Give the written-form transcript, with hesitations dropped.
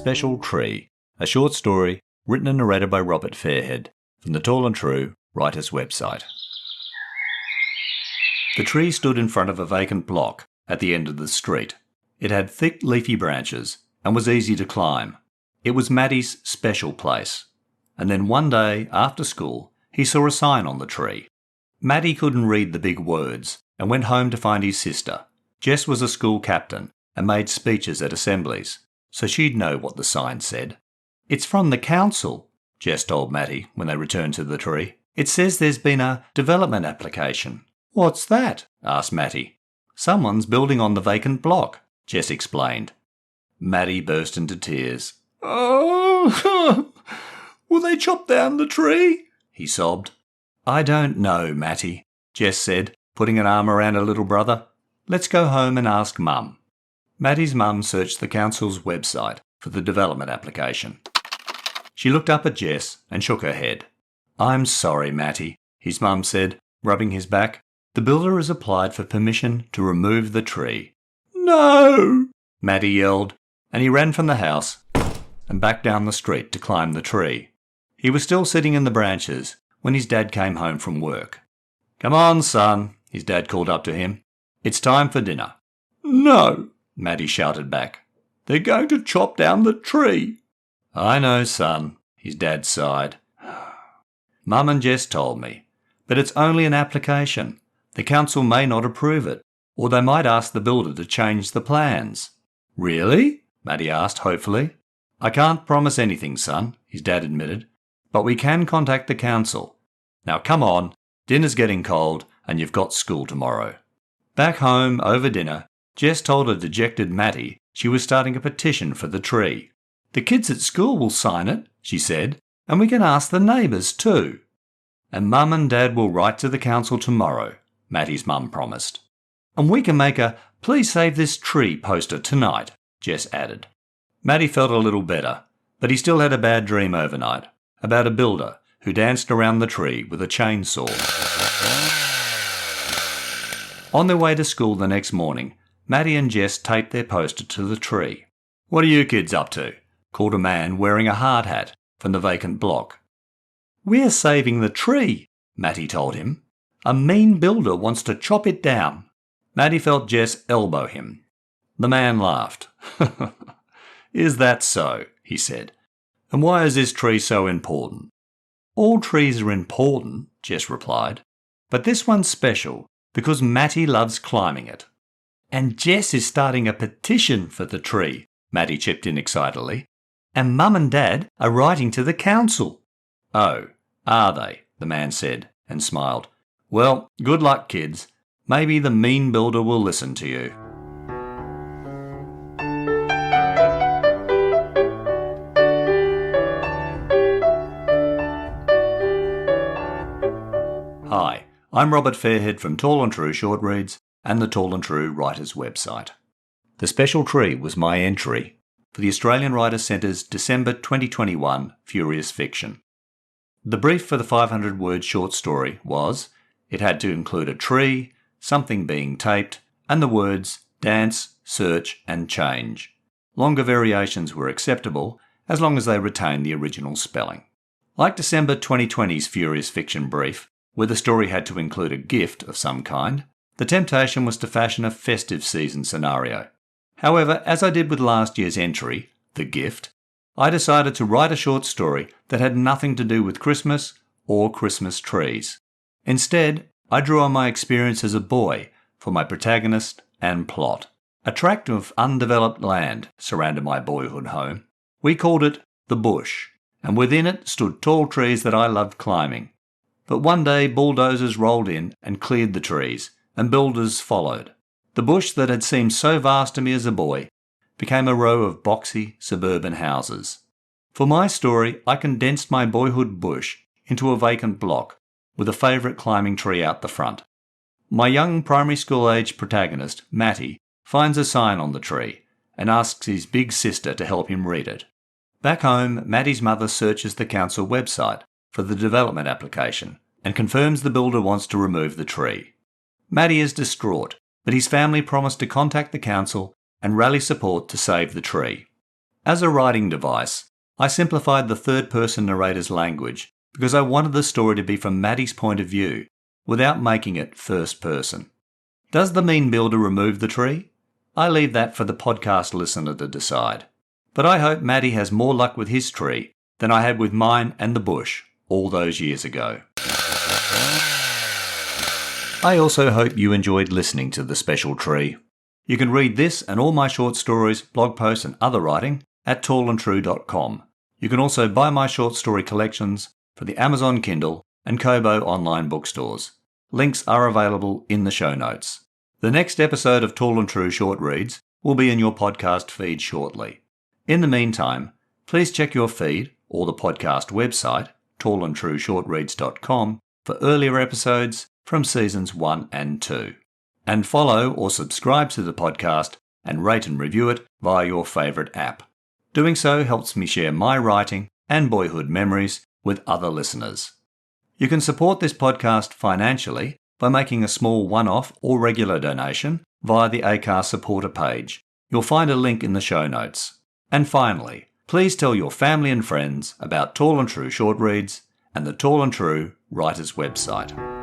Special Tree, a short story written and narrated by Robert Fairhead from the Tall and True writer's website. The tree stood in front of a vacant block at the end of the street. It had thick leafy branches and was easy to climb. It was Matty's special place. And then one day, after school, he saw a sign on the tree. Matty couldn't read the big words and went home to find his sister. Jess was a school captain and made speeches at assemblies, so she'd know what the sign said. "It's from the council," Jess told Matty when they returned to the tree. "It says there's been a development application." "What's that?" asked Matty. "Someone's building on the vacant block," Jess explained. Matty burst into tears. "Oh, will they chop down the tree?" he sobbed. "I don't know, Matty," Jess said, putting an arm around her little brother. "Let's go home and ask Mum." Matty's mum searched the council's website for the development application. She looked up at Jess and shook her head. "I'm sorry, Matty," his mum said, rubbing his back. "The builder has applied for permission to remove the tree." "No!" Matty yelled, and he ran from the house and back down the street to climb the tree. He was still sitting in the branches when his dad came home from work. "Come on, son," his dad called up to him. "It's time for dinner." "No!" Matty shouted back. "They're going to chop down the tree." "I know, son," his dad sighed. "Mum and Jess told me, but it's only an application. The council may not approve it, or they might ask the builder to change the plans." "Really?" Matty asked hopefully. "I can't promise anything, son," his dad admitted, "but we can contact the council. Now come on, dinner's getting cold and you've got school tomorrow." Back home, over dinner, Jess told a dejected Matty she was starting a petition for the tree. "The kids at school will sign it," she said, "and we can ask the neighbours too." "And Mum and Dad will write to the council tomorrow," Matty's mum promised. "And we can make a 'Please save this tree' poster tonight," Jess added. Matty felt a little better, but he still had a bad dream overnight about a builder who danced around the tree with a chainsaw. On their way to school the next morning, Matty and Jess taped their poster to the tree. "What are you kids up to?" called a man wearing a hard hat from the vacant block. "We're saving the tree," Matty told him. "A mean builder wants to chop it down." Matty felt Jess elbow him. The man laughed. "Is that so?" he said. "And why is this tree so important?" "All trees are important," Jess replied, "but this one's special because Matty loves climbing it." "And Jess is starting a petition for the tree," Matty chipped in excitedly. "And Mum and Dad are writing to the council." "Oh, are they?" the man said and smiled. "Well, good luck, kids. Maybe the mean builder will listen to you." Hi, I'm Robert Fairhead from Tall and True Short Reads and the Tall and True Writers website. The Special Tree was my entry for the Australian Writers Centre's December 2021 Furious Fiction. The brief for the 500-word short story was it had to include a tree, something being taped, and the words dance, search and change. Longer variations were acceptable as long as they retained the original spelling. Like December 2020's Furious Fiction brief, where the story had to include a gift of some kind, the temptation was to fashion a festive season scenario. However, as I did with last year's entry, The Gift, I decided to write a short story that had nothing to do with Christmas or Christmas trees. Instead, I drew on my experience as a boy for my protagonist and plot. A tract of undeveloped land surrounded my boyhood home. We called it the bush, and within it stood tall trees that I loved climbing. But one day bulldozers rolled in and cleared the trees, and builders followed. The bush that had seemed so vast to me as a boy became a row of boxy suburban houses. For my story, I condensed my boyhood bush into a vacant block with a favourite climbing tree out the front. My young primary school-age protagonist, Matty, finds a sign on the tree and asks his big sister to help him read it. Back home, Matty's mother searches the council website for the development application and confirms the builder wants to remove the tree. Matty is distraught, but his family promised to contact the council and rally support to save the tree. As a writing device, I simplified the third-person narrator's language because I wanted the story to be from Matty's point of view, without making it first person. Does the mean builder remove the tree? I leave that for the podcast listener to decide. But I hope Matty has more luck with his tree than I had with mine and the bush all those years ago. I also hope you enjoyed listening to The Special Tree. You can read this and all my short stories, blog posts and other writing at tallandtrue.com. You can also buy my short story collections for the Amazon Kindle and Kobo online bookstores. Links are available in the show notes. The next episode of Tall and True Short Reads will be in your podcast feed shortly. In the meantime, please check your feed or the podcast website, tallandtrueshortreads.com, for earlier episodes from seasons 1 and 2. And follow or subscribe to the podcast and rate and review it via your favourite app. Doing so helps me share my writing and boyhood memories with other listeners. You can support this podcast financially by making a small one-off or regular donation via the Acast supporter page. You'll find a link in the show notes. And finally, please tell your family and friends about Tall and True Short Reads and the Tall and True Writers website.